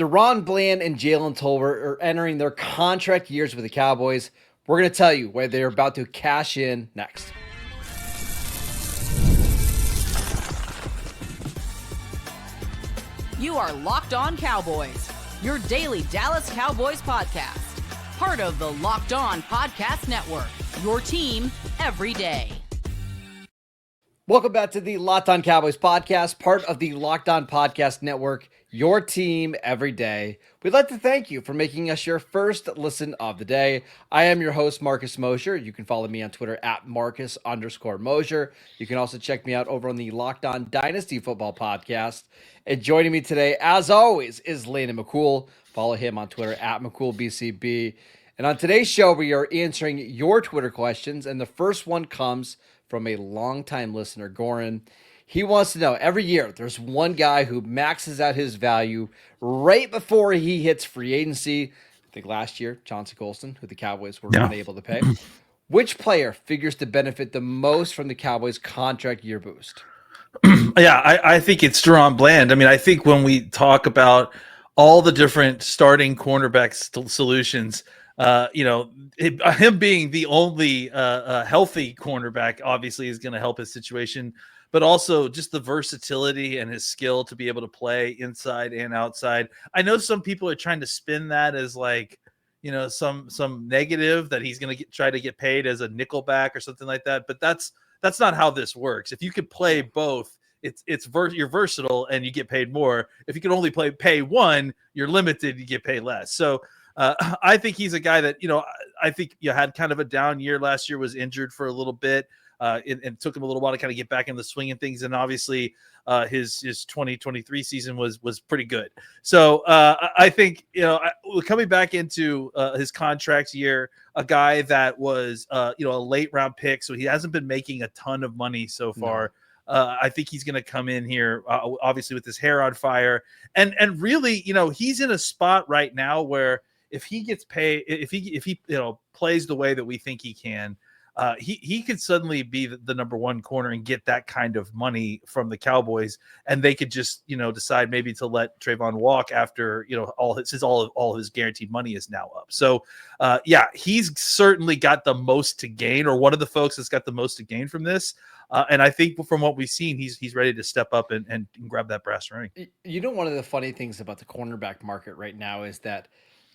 Daron Bland and Jalen Tolbert are entering their contract years with the Cowboys. We're going to tell you where they're about to cash in next. You are Locked On Cowboys, your daily Dallas Cowboys podcast. Part of the Locked On Podcast Network, your team every day. Welcome back to the Locked On Cowboys podcast, part of the Locked On Podcast Network, your team every day. We'd like to thank you for making us your first listen of the day. I am your host, Marcus Mosher. You can follow me on Twitter at Marcus_Mosher. You can also check me out over on the Locked On Dynasty Football podcast. And joining me today, as always, is Landon McCool. Follow him on Twitter at McCoolBCB. And on today's show, we are answering your Twitter questions. And the first one comes from a longtime listener, Goran. He wants to know, every year there's one guy who maxes out his value right before he hits free agency. I think last year, Chauncey Colston, who the Cowboys were unable to pay. Which player figures to benefit the most from the Cowboys' contract year boost? Yeah, I think it's Daron Bland. I mean, I think when we talk about all the different starting cornerback solutions, him being the only healthy cornerback obviously is going to help his situation, but also just the versatility and his skill to be able to play inside and outside. I know some people are trying to spin that as like, some negative that he's going to try to get paid as a nickelback or something like that. But that's not how this works. If you could play both, you're versatile and you get paid more. If you can only pay one, you're limited, you get paid less. So I think he's a guy that, I think you had kind of a down year last year, was injured for a little bit. And took him a little while to kind of get back in the swing of things. And obviously his 2023 season was pretty good. So I think, coming back into his contract year, a guy that was, a late round pick. So he hasn't been making a ton of money so far. No. I think he's going to come in here, obviously with his hair on fire. And really, he's in a spot right now where if he gets paid, if he plays the way that we think he can, he could suddenly be the number one corner and get that kind of money from the Cowboys, and they could just decide maybe to let Trayvon walk after all of his guaranteed money is now up. So he's certainly got the most to gain, or one of the folks that's got the most to gain from this. And I think from what we've seen, he's ready to step up and grab that brass ring. One of the funny things about the cornerback market right now is that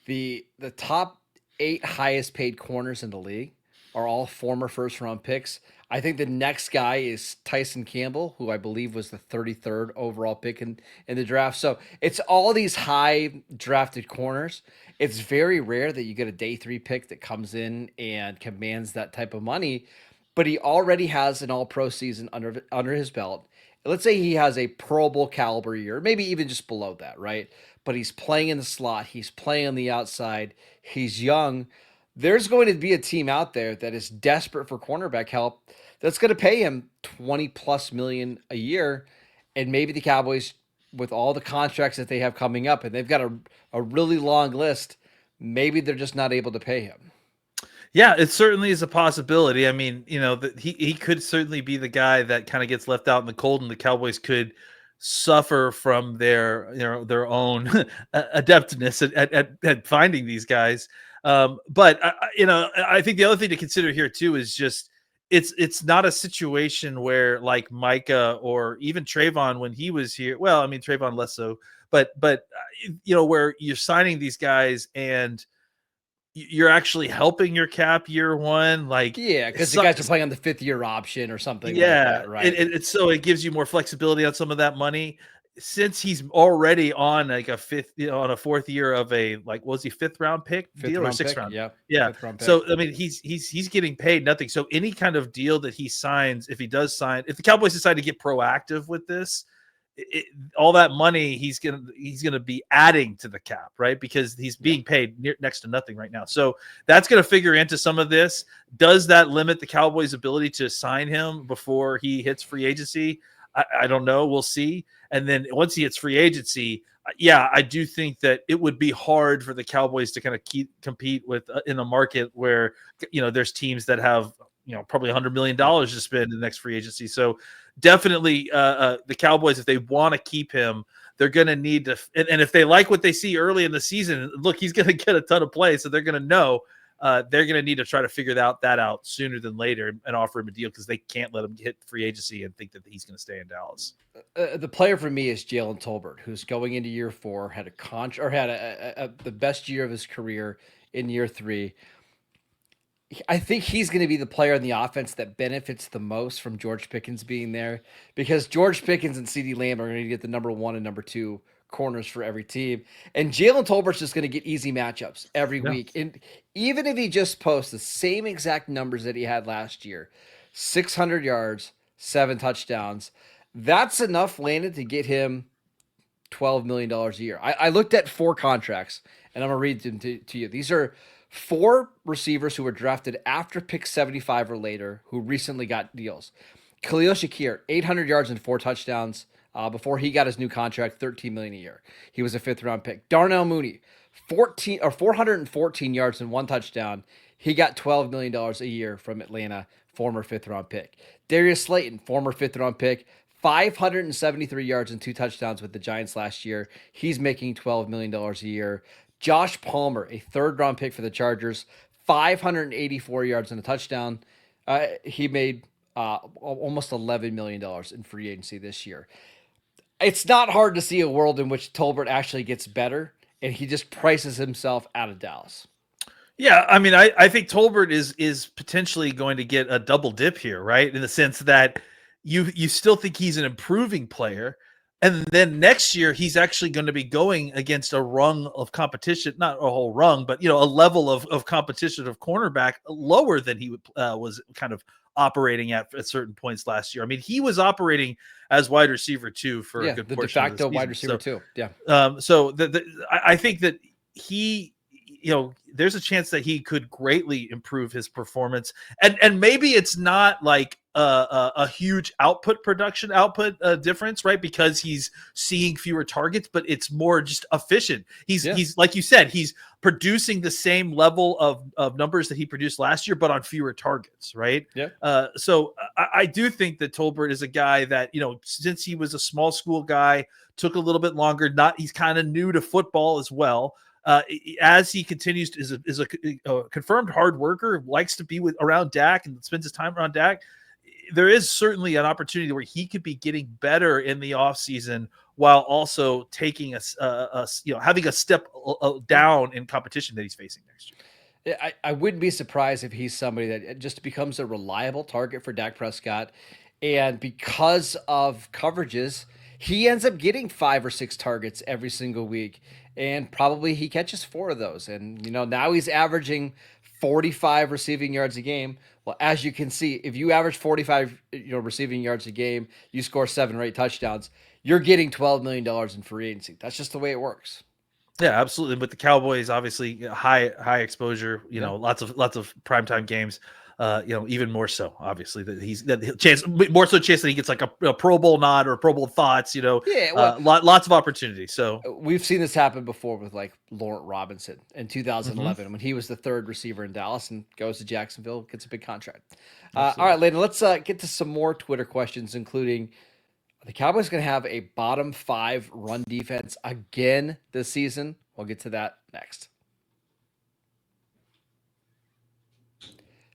the top 8 highest paid corners in the league are all former first-round picks. I think the next guy is Tyson Campbell, who I believe was the 33rd overall pick in the draft. So it's all these high-drafted corners. It's very rare that you get a day 3 pick that comes in and commands that type of money, but he already has an all-pro season under his belt. Let's say he has a Pro Bowl caliber year, maybe even just below that, right? But he's playing in the slot. He's playing on the outside. He's young. There's going to be a team out there that is desperate for cornerback help that's going to pay him $20+ million a year. And maybe the Cowboys, with all the contracts that they have coming up, and they've got a really long list, maybe they're just not able to pay him. Yeah, it certainly is a possibility. I mean, he could certainly be the guy that kind of gets left out in the cold, and the Cowboys could suffer from their own adeptness at finding these guys. But I think the other thing to consider here too is just it's not a situation where like Micah or even Trayvon when he was here. Well, I mean Trayvon less so, but where you're signing these guys and you're actually helping your cap year one, because the guys are playing on the 5th-year option or something. Yeah, like that, right. So it gives you more flexibility on some of that money. Since he's already on like a 4th year of a was he 5th round pick deal or 6th round? Yeah. So I mean he's getting paid nothing. So any kind of deal that he signs, if the Cowboys decide to get proactive with this, all that money he's gonna be adding to the cap, right? Because he's being paid next to nothing right now. So that's gonna figure into some of this. Does that limit the Cowboys' ability to sign him before he hits free agency? I don't know. We'll see. And then once he hits free agency, I do think that it would be hard for the Cowboys to kind of compete with in a market where there's teams that have probably $100 million to spend in the next free agency. So definitely the Cowboys, if they want to keep him, they're going to need to, and if they like what they see early in the season, look, he's going to get a ton of plays, so they're going to know they're going to need to try to figure that out sooner than later and offer him a deal because they can't let him hit free agency and think that he's going to stay in Dallas. The player for me is Jalen Tolbert, who's going into year 4, had the best year of his career in year 3. I think he's going to be the player in the offense that benefits the most from George Pickens being there, because George Pickens and CeeDee Lamb are going to get the number 1 and number 2 corners for every team. And Jalen Tolbert's just going to get easy matchups every week. And even if he just posts the same exact numbers that he had last year, 600 yards, 7 touchdowns, that's enough, Landon, to get him $12 million a year. I looked at 4 contracts, and I'm going to read them to you. These are 4 receivers who were drafted after pick 75 or later who recently got deals. Khalil Shakir, 800 yards and 4 touchdowns before he got his new contract, $13 million a year. He was a 5th-round pick. Darnell Mooney, 414 yards and 1 touchdown. He got $12 million a year from Atlanta, former 5th-round pick. Darius Slayton, former 5th-round pick, 573 yards and 2 touchdowns with the Giants last year. He's making $12 million a year. Josh Palmer, a 3rd-round pick for the Chargers, 584 yards and a touchdown. He made almost $11 million in free agency this year. It's not hard to see a world in which Tolbert actually gets better, and he just prices himself out of Dallas. Yeah, I mean, I think Tolbert is potentially going to get a double dip here, right? In the sense that you still think he's an improving player, and then next year he's actually going to be going against a rung of competition, not a whole rung, but a level of competition of cornerback lower than he was kind of operating at certain points last year. I mean, he was operating as wide receiver 2 for a good portion of the season. wide receiver 2. Yeah. So I think that he, there's a chance that he could greatly improve his performance, and maybe it's not like a huge production output difference, right? Because he's seeing fewer targets, but it's more just efficient. He's like you said, he's producing the same level of numbers that he produced last year, but on fewer targets, right? Yeah. So I do think that Tolbert is a guy that, since he was a small school guy, took a little bit longer. He's kind of new to football as well. As he continues is a confirmed hard worker, likes to be around Dak and spends his time around Dak. There is certainly an opportunity where he could be getting better in the offseason while also taking having a step down in competition that he's facing next year. I wouldn't be surprised if he's somebody that just becomes a reliable target for Dak Prescott. And because of coverages, he ends up getting 5 or 6 targets every single week. And probably he catches 4 of those. And, now he's averaging 45 receiving yards a game. Well, as you can see, if you average 45 receiving yards a game, you score 7 or 8 touchdowns, you're getting $12 million in free agency. That's just the way it works. Yeah, absolutely. But the Cowboys, obviously, high exposure, lots of primetime games. Even more so, obviously, chance that he gets like a Pro Bowl nod or a Pro Bowl thoughts, lots of opportunities. So we've seen this happen before with like Laurent Robinson in 2011 when he was the 3rd receiver in Dallas and goes to Jacksonville, gets a big contract. All right, Landon, let's get to some more Twitter questions, including the Cowboys going to have a bottom 5 run defense again this season. We'll get to that next.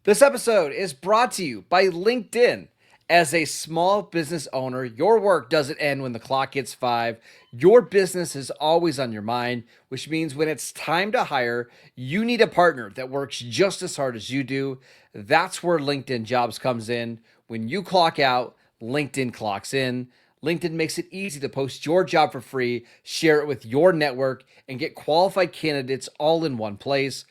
This episode is brought to you by LinkedIn. As a small business owner, your work doesn't end when the clock hits 5. Your business is always on your mind, which means when it's time to hire, you need a partner that works just as hard as you do. That's where LinkedIn Jobs comes in. When you clock out, LinkedIn clocks in. LinkedIn makes it easy to post your job for free, share it with your network, and get qualified candidates all in one place.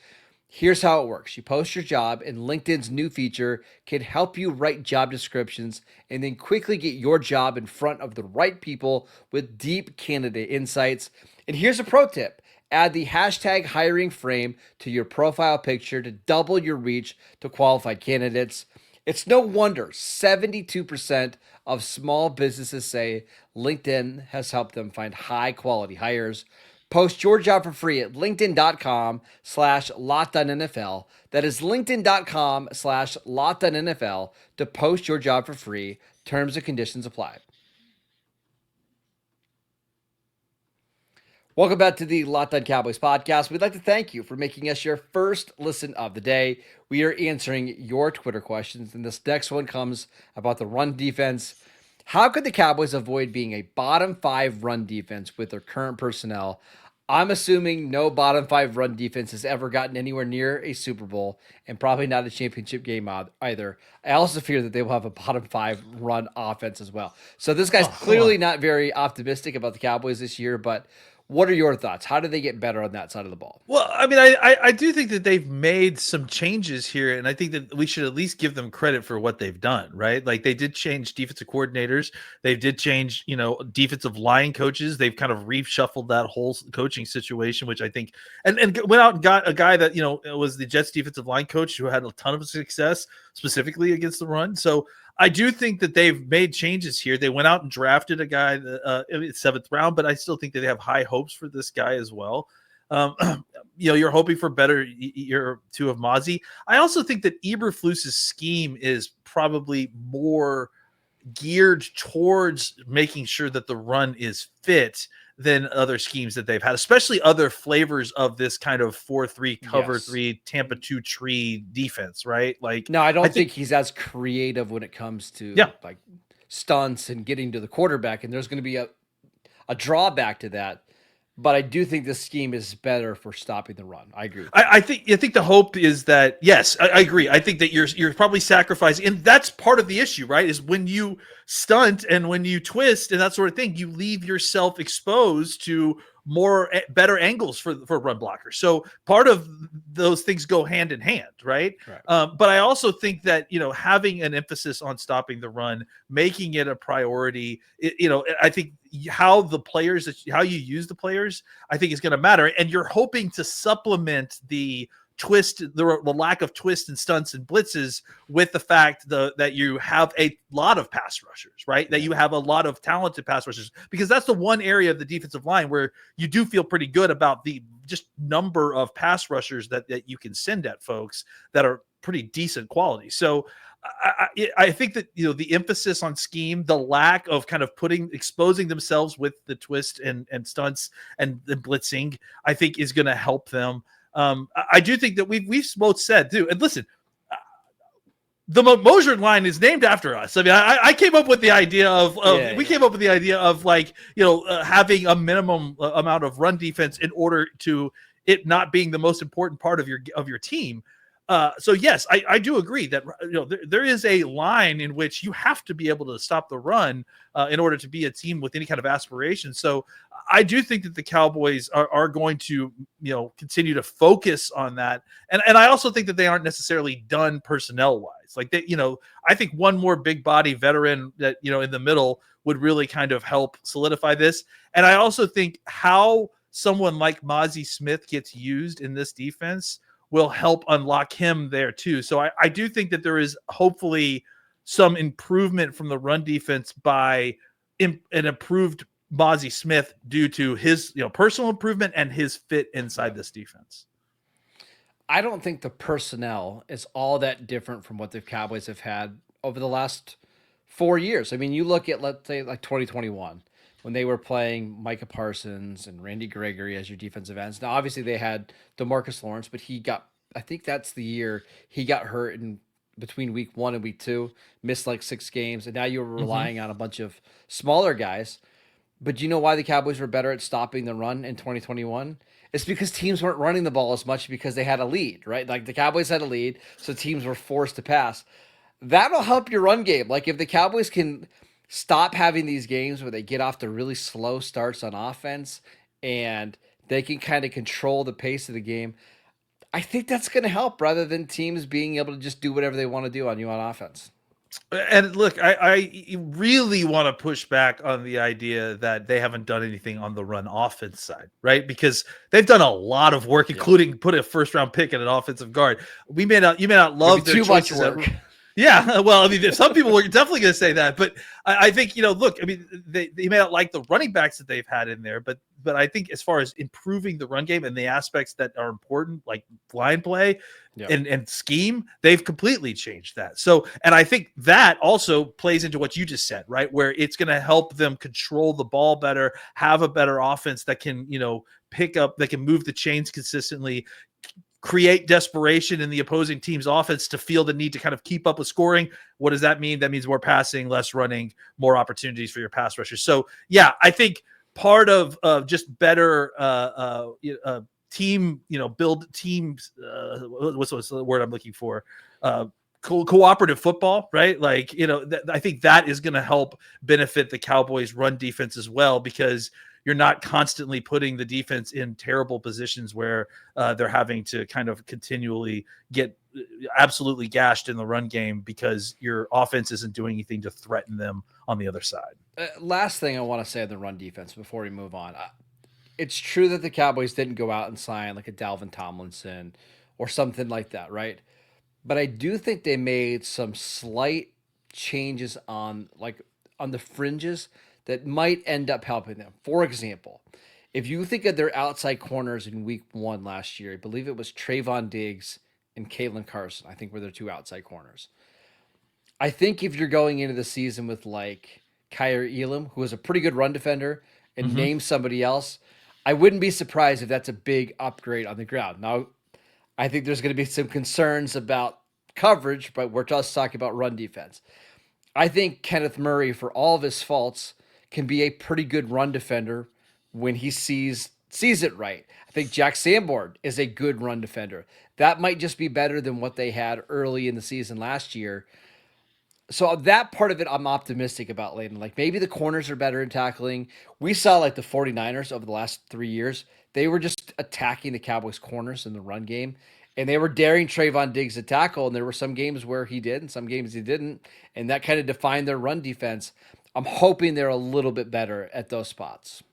Here's how it works. You post your job, and LinkedIn's new feature can help you write job descriptions and then quickly get your job in front of the right people with deep candidate insights. And here's a pro tip. Add the hashtag hiring frame to your profile picture to double your reach to qualified candidates. It's no wonder 72% of small businesses say LinkedIn has helped them find high quality hires. Post your job for free at linkedin.com/LockedOnNFL. That is linkedin.com/LockedOnNFL to post your job for free. Terms and conditions apply. Welcome back to the Locked On Cowboys podcast. We'd like to thank you for making us your first listen of the day. We are answering your Twitter questions, and this next one comes about the run defense. How could the Cowboys avoid being a bottom 5 run defense with their current personnel? I'm assuming no bottom 5 run defense has ever gotten anywhere near a Super Bowl, and probably not a championship game either. I also fear that they will have a bottom 5 run offense as well. So this guy's clearly not very optimistic about the Cowboys this year, but what are your thoughts? How do they get better on that side of the ball? Well, I mean, I do think that they've made some changes here, and I think that we should at least give them credit for what they've done, right? Like they did change defensive coordinators, they did change, defensive line coaches. They've kind of reshuffled that whole coaching situation, which I think, and went out and got a guy that was the Jets defensive line coach who had a ton of success specifically against the run. So I do think that they've made changes here. They went out and drafted a guy in the 7th round, but I still think that they have high hopes for this guy as well. You're hoping for better year 2 of Mazi. I also think that Eberflus's scheme is probably more geared towards making sure that the run is fit than other schemes that they've had, especially other flavors of this kind of 4-3 cover 3 Tampa 2 tree defense, right? Like, no, I don't think he's as creative when it comes to like stunts and getting to the quarterback. And there's going to be a drawback to that. But I do think this scheme is better for stopping the run. I agree. I think the hope is that, yes, I agree. I think that you're probably sacrificing, and that's part of the issue, right? Is when you stunt and when you twist and that sort of thing, you leave yourself exposed to better angles for run blockers. So part of those things go hand in hand, right? But I also think that having an emphasis on stopping the run, making it a priority, I think how you use the players, I think is going to matter. And you're hoping to supplement the the lack of twist and stunts and blitzes with the fact that you have a lot of pass rushers, right? That you have a lot of talented pass rushers, because that's the one area of the defensive line where you do feel pretty good about the just number of pass rushers that you can send at folks that are pretty decent quality. So I think that the emphasis on scheme, the lack of kind of exposing themselves with the twist and stunts and the blitzing, I think is going to help them. I do think that we've both said too, and listen, the Mosher line is named after us. I mean, I came up with the idea we came up with the idea of having a minimum amount of run defense in order to it not being the most important part of your team. So yes, I do agree that there is a line in which you have to be able to stop the run in order to be a team with any kind of aspiration. So I do think that the Cowboys are going to continue to focus on that, and I also think that they aren't necessarily done personnel wise. Like they, I think one more big body veteran that in the middle would really kind of help solidify this. And I also think how someone like Mazi Smith gets used in this defense will help unlock him there too. So I do think that there is hopefully some improvement from the run defense by an improved Mazi Smith due to his personal improvement and his fit inside this defense. I don't think the personnel is all that different from what the Cowboys have had over the last 4 years. I mean, you look at, let's say, like 2021, when they were playing Micah Parsons and Randy Gregory as your defensive ends. Now, obviously, they had DeMarcus Lawrence, but I think that's the year he got hurt in between week 1 and week 2, missed like 6 games, and now you're relying on a bunch of smaller guys. But do you know why the Cowboys were better at stopping the run in 2021? It's because teams weren't running the ball as much because they had a lead, right? Like the Cowboys had a lead, so teams were forced to pass. That'll help your run game. Like if the Cowboys can stop having these games where they get off to really slow starts on offense and they can kind of control the pace of the game, I think that's going to help rather than teams being able to just do whatever they want to do on you on offense. And look, I really want to push back on the idea that they haven't done anything on the run offense side, right? Because they've done a lot of work, including put a first round pick at an offensive guard. You may not love their too much choices work. Yeah, well, I mean, some people were definitely going to say that, but I think, look, I mean, they may not like the running backs that they've had in there, but I think as far as improving the run game and the aspects that are important, like line play and scheme, they've completely changed that. So, and I think that also plays into what you just said, right? Where it's going to help them control the ball better, have a better offense that can, pick up, that can move the chains consistently, create desperation in the opposing team's offense to feel the need to kind of keep up with scoring. What does that mean? That means more passing, less running, more opportunities for your pass rushers. So yeah, I think part of just better team, build teams. What's the word I'm looking for? Cooperative football, right? Like, I think that is going to help benefit the Cowboys run defense as well, because you're not constantly putting the defense in terrible positions where they're having to kind of continually get absolutely gashed in the run game because your offense isn't doing anything to threaten them on the other side. Last thing I want to say on the run defense before we move on. It's true that the Cowboys didn't go out and sign like a Dalvin Tomlinson or something like that, right? But I do think they made some slight changes on the fringes that might end up helping them. For example, if you think of their outside corners in week 1 last year, I believe it was Trayvon Diggs and Kalen Carson, I think were their 2 outside corners. I think if you're going into the season with like Kyer Elam, who is a pretty good run defender, and name somebody else, I wouldn't be surprised if that's a big upgrade on the ground. Now, I think there's going to be some concerns about coverage, but we're just talking about run defense. I think Kenneth Murray, for all of his faults, can be a pretty good run defender when he sees it right. I think Jack Sanborn is a good run defender. That might just be better than what they had early in the season last year. So that part of it, I'm optimistic about, Layden. Like maybe the corners are better in tackling. We saw like the 49ers over the last 3 years. They were just attacking the Cowboys corners in the run game. And they were daring Trayvon Diggs to tackle. And there were some games where he did and some games he didn't. And that kind of defined their run defense. I'm hoping they're a little bit better at those spots.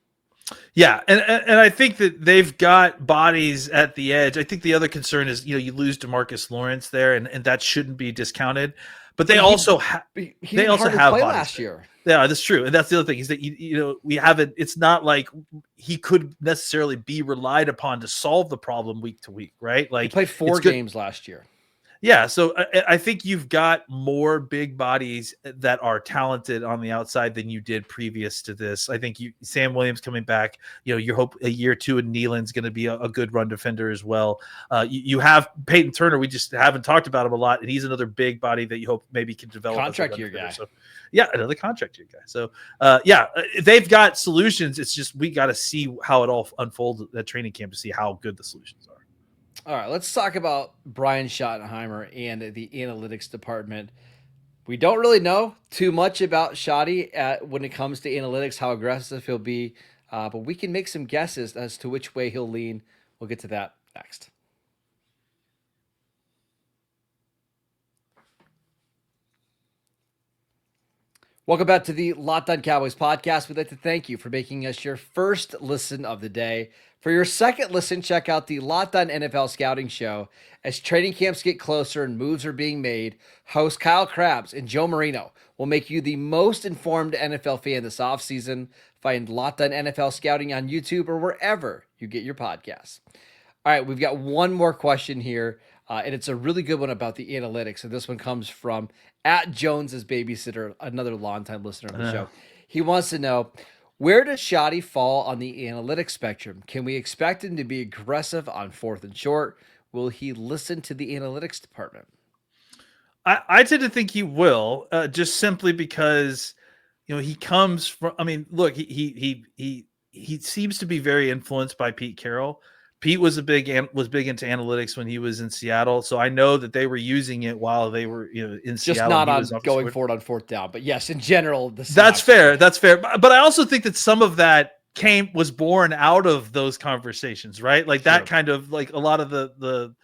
Yeah, and I think that they've got bodies at the edge. I think the other concern is, you lose DeMarcus Lawrence there, and that shouldn't be discounted. But they also have bodies last year. Yeah, that's true, and that's the other thing is that we haven't. It's not like he could necessarily be relied upon to solve the problem week to week, right? Like he played 4 games last year. Yeah, so I think you've got more big bodies that are talented on the outside than you did previous to this. I think Sam Williams coming back, you hope a year or two, and Nealon's going to be a good run defender as well. You have Peyton Turner. We just haven't talked about him a lot, and he's another big body that you hope maybe can develop. Contract year guy. So, yeah, another contract year guy. So, they've got solutions. It's just we got to see how it all unfolds at training camp to see how good the solutions are. All right, let's talk about Brian Schottenheimer and the analytics department. We don't really know too much about Schotty when it comes to analytics, how aggressive he'll be, but we can make some guesses as to which way he'll lean. We'll get to that next. Welcome back to the Locked On Cowboys podcast. We'd like to thank you for making us your first listen of the day. For your second listen, check out the Locked On NFL Scouting Show. As training camps get closer and moves are being made, host Kyle Krabs and Joe Marino will make you the most informed NFL fan this offseason. Find Locked On NFL Scouting on YouTube or wherever you get your podcasts. All right, we've got one more question here, and it's a really good one about the analytics. And this one comes from @Jones's Babysitter, another longtime listener of the show. He wants to know, where does Schotty fall on the analytics spectrum? Can we expect him to be aggressive on 4th and short? Will he listen to the analytics department? I tend to think he will, just simply because he comes from. I mean, look, he seems to be very influenced by Pete Carroll. Pete was big into analytics when he was in Seattle, so I know that they were using it while they were in just Seattle. Just not on going forward on 4th down, but yes, in general, that's fair. That's fair. But I also think that some of that was born out of those conversations, right? Like that kind of like a lot of the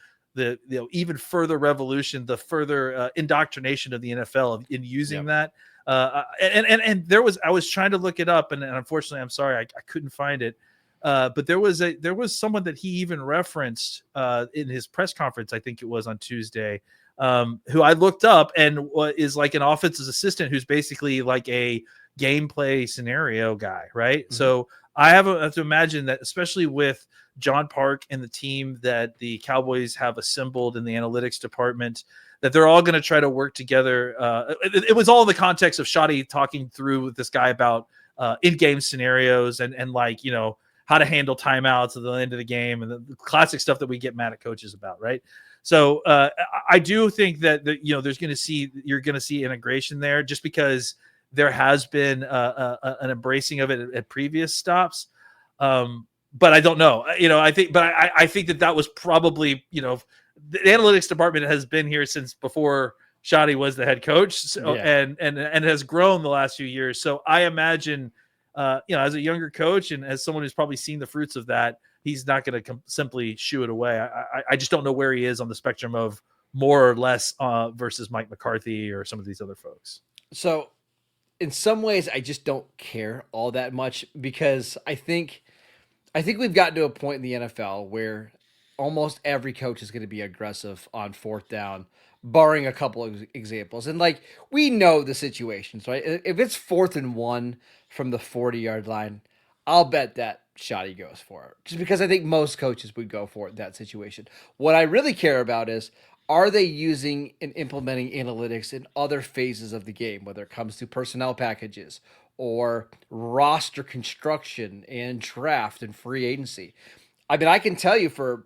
even further revolution, the further indoctrination of the NFL in using that. And I was trying to look it up, and unfortunately, I'm sorry, I couldn't find it. But there was someone that he even referenced in his press conference. I think it was on Tuesday, who I looked up and is like an offensive assistant who's basically like a gameplay scenario guy, right? Mm-hmm. So I have to imagine that, especially with John Park and the team that the Cowboys have assembled in the analytics department, that they're all going to try to work together. It was all in the context of Schotty talking through with this guy about in-game scenarios and like, you know, how to handle timeouts at the end of the game and the classic stuff that we get mad at coaches about, right? So I do think that you know you're going to see integration there, just because there has been an embracing of it at previous stops. But I don't know, you know. I think that was probably, you know, the analytics department has been here since before Schotty was the head coach, so, yeah. and has grown the last few years. So I imagine, you know, as a younger coach and as someone who's probably seen the fruits of that, he's not going to simply shoo it away. I just don't know where he is on the spectrum of more or less versus Mike McCarthy or some of these other folks. So in some ways, I just don't care all that much, because I think we've gotten to a point in the NFL where almost every coach is going to be aggressive on fourth down, barring a couple of examples. And like, we know the situations, right? If it's 4th and 1 from the 40-yard line, I'll bet that Schotty goes for it, just because I think most coaches would go for it in that situation. What I really care about is, are they using and implementing analytics in other phases of the game, whether it comes to personnel packages or roster construction and draft and free agency? I mean, I can tell you for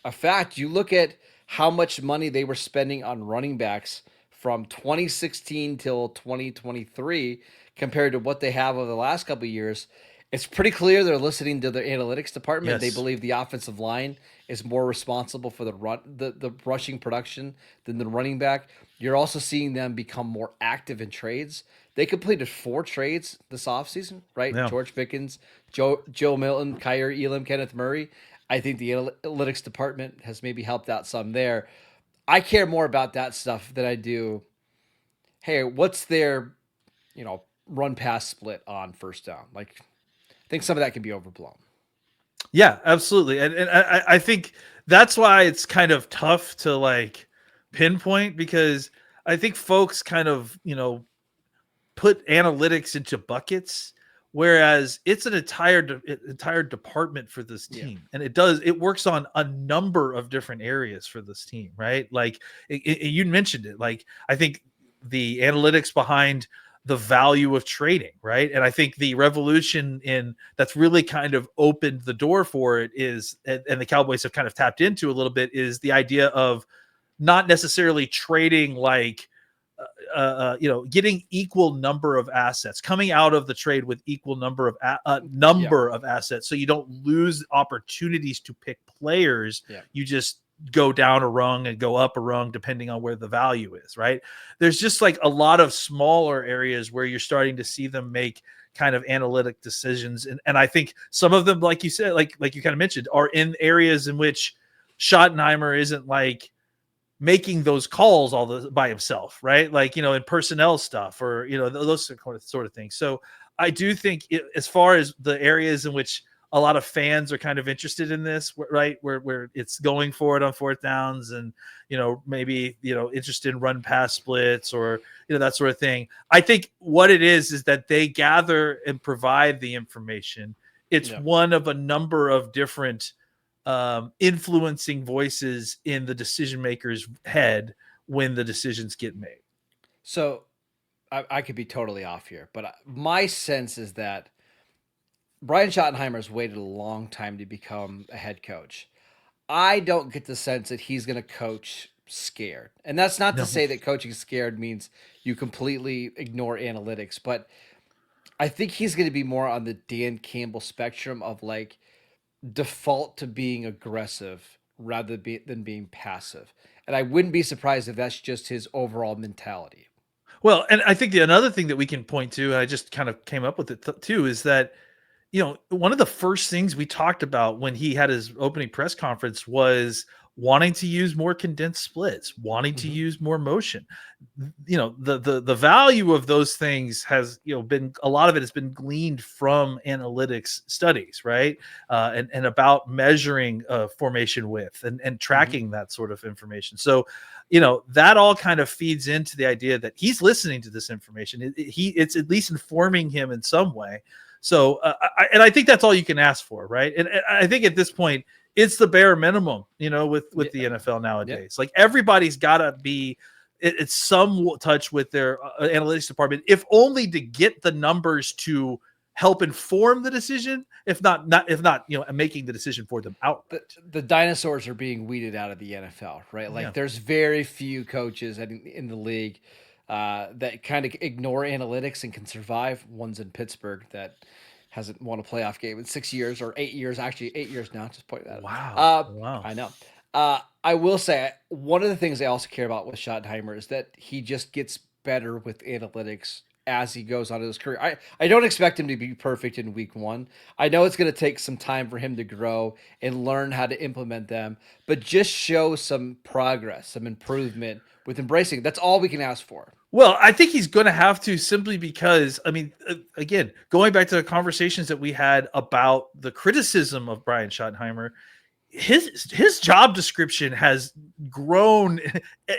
a fact, you look at how much money they were spending on running backs from 2016 till 2023 compared to what they have over the last couple of years. It's pretty clear they're listening to their analytics department. Yes. They believe the offensive line is more responsible for the rushing production than the running back. You're also seeing them become more active in trades. They completed 4 trades this offseason, right? Yeah. George Pickens, Joe Milton, Kyer Elam, Kenneth Murray. I think the analytics department has maybe helped out some there. I care more about that stuff than I do, hey, what's their, you know, run pass split on first down? Like, I think some of that can be overblown. Yeah, absolutely. And I think that's why it's kind of tough to like pinpoint, because I think folks kind of, you know, put analytics into buckets, whereas it's an entire department for this team. Yeah. And it works on a number of different areas for this team, right? Like you mentioned it, like, I think the analytics behind the value of trading, right? And I think the revolution in that's really kind of opened the door for it is, and the Cowboys have kind of tapped into a little bit, is the idea of not necessarily trading like, you know, getting equal number of assets, coming out of the trade with equal number of of assets, so you don't lose opportunities to pick players. Yeah. You just go down a rung and go up a rung depending on where the value is, right? There's just like a lot of smaller areas where you're starting to see them make kind of analytic decisions, and I think some of them, like you said, like you kind of mentioned, are in areas in which Schottenheimer isn't like making those calls by himself, right? Like, you know, in personnel stuff or, you know, those sort of things. So I do think as far as the areas in which a lot of fans are kind of interested in this, right, where it's going for it on fourth downs and, you know, maybe, you know, interested in run pass splits or, you know, that sort of thing. I think what it is that they gather and provide the information. It's one of a number of different influencing voices in the decision maker's head when the decisions get made. So I could be totally off here, but my sense is that Brian Schottenheimer's waited a long time to become a head coach. I don't get the sense that he's going to coach scared. And that's not to say that coaching scared means you completely ignore analytics, but I think he's going to be more on the Dan Campbell spectrum of like default to being aggressive rather than being passive. And I wouldn't be surprised if that's just his overall mentality. Well, and I think another thing that we can point to, and I just kind of came up with it too, is that, you know, one of the first things we talked about when he had his opening press conference was wanting to use more condensed splits, wanting to Mhm. use more motion. The value of those things has, been, a lot of it has been gleaned from analytics studies, right? And about measuring formation width and tracking that sort of information. So, that all kind of feeds into the idea that he's listening to this information. It's at least informing him in some way. So, I think that's all you can ask for, right? And I think at this point, it's the bare minimum, with the NFL nowadays. Like, everybody's got to be it's some touch with their analytics department, if only to get the numbers to help inform the decision, if not making the decision for them outright. The dinosaurs are being weeded out of the NFL, right? Like, there's very few coaches in the league that kind of ignore analytics and can survive. One's in Pittsburgh that hasn't won a playoff game in 6 years or 8 years. Actually, 8 years now. Just point that out. Wow. I know. I will say one of the things I also care about with Schottenheimer is that he just gets better with analytics as he goes on in his career. I don't expect him to be perfect in week one. I know it's going to take some time for him to grow and learn how to implement them, but just show some progress, some improvement with embracing. That's all we can ask for. Well, I think he's going to have to, simply because, again, going back to the conversations that we had about the criticism of Brian Schottenheimer, his job description has grown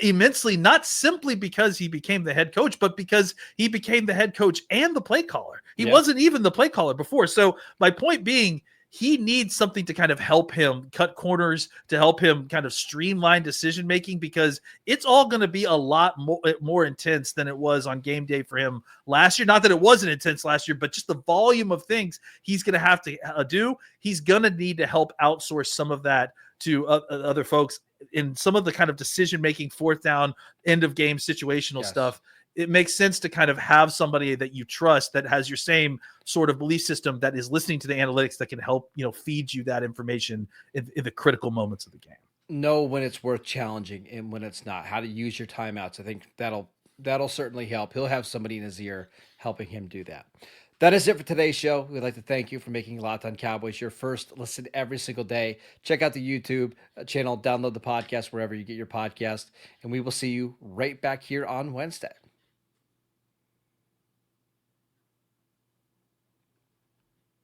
immensely, not simply because he became the head coach, but because he became the head coach and the play caller. He wasn't even the play caller before. So my point being, he needs something to kind of help him cut corners, to help him kind of streamline decision making, because it's all going to be a lot more intense than it was on game day for him last year. Not that it wasn't intense last year, but just the volume of things he's going to have to do. He's going to need to help outsource some of that to other folks in some of the kind of decision making, fourth down, end of game situational stuff. It makes sense to kind of have somebody that you trust, that has your same sort of belief system, that is listening to the analytics, that can help, feed you that information in the critical moments of the game. Know when it's worth challenging and when it's not. How to use your timeouts. I think that'll certainly help. He'll have somebody in his ear helping him do that. That is it for today's show. We'd like to thank you for making Locked On Cowboys your first listen every single day. Check out the YouTube channel, download the podcast wherever you get your podcast, and we will see you right back here on Wednesday.